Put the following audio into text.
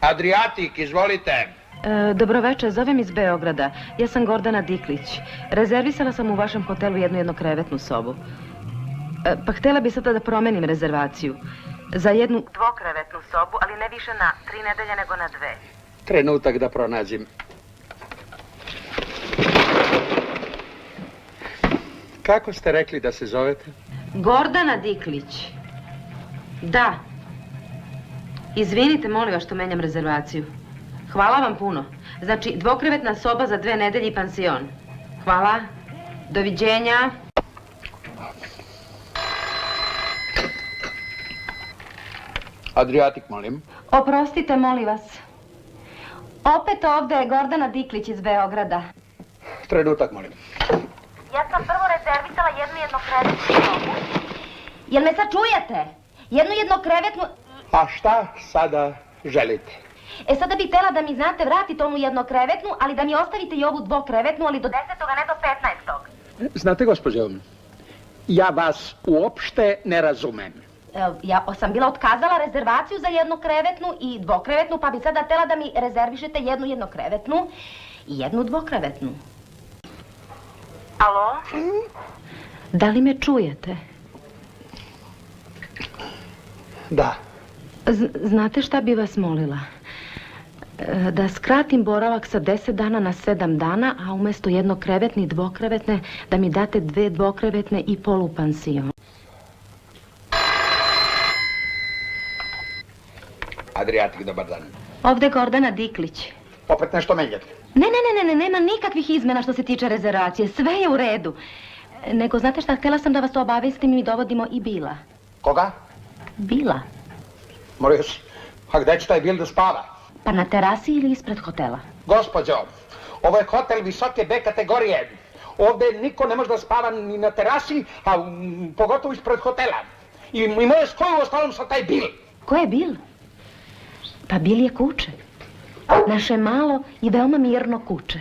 Adriatik, izvolite. Dobroveče, zovem iz Beograda. Ja sam Gordana Diklić. Rezervisala sam u vašem hotelu jednu jednokrevetnu sobu. Pa htjela bi sada da promenim rezervaciju. Za jednu dvokrevetnu sobu, ali ne više na 3 nedelje nego na 2. Trenutak da pronađem. Kako ste rekli da se zovete? Gordana Diklić. Da. Izvinite, molim vas što menjam rezervaciju. Hvala vam puno. Znači, dvokrevetna soba za 2 nedelje i pansion. Hvala. Doviđenja. Adriatik, molim. Oprostite, molim vas. Opet ovde je Gordana Diklić iz Beograda. Trenutak, molim. Ja sam prvo rezervisala jednu jednokrevetnu sobu. Jel me sad čujete? Jednu jednokrevetnu... A šta sada želite? Sada bih htjela da mi, znate, vratite onu jednokrevetnu, ali da mi ostavite i ovu dvokrevetnu, ali do 10. a ne do 15. Znate, gospođo, ja vas uopšte ne razumem. Ja sam bila otkazala rezervaciju za jednokrevetnu i dvokrevetnu, pa bi sada htjela da mi rezervišete jednu jednokrevetnu i jednu dvokrevetnu. Alo? Da li me čujete? Da. Znate šta bi vas molila? Da skratim boravak sa 10 dana na 7 dana, a umjesto jednokrevetne i dvokrevetne da mi date 2 dvokrevetne i polupansion. Adriatik, dobar dan. Ovdje je Gordana Diklić. Opet nešto menjate? Ne, nema nikakvih izmjena što se tiče rezervacije. Sve je u redu. Nego, znate šta, htjela sam da vas obavestim i mi dovodimo i Bila. Koga? Bila. Molim vas, a gde će taj Bil da spava? Pa na terasi ili ispred hotela? Gospođo, ovo je hotel visoke B kategorije. Ovdje niko ne može da spava ni na terasi, a pogotovo ispred hotela. I moje s koju ostalom sa taj Bil? Ko je Bil? Pa Bil je kuće. Naše malo i veoma mirno kuće.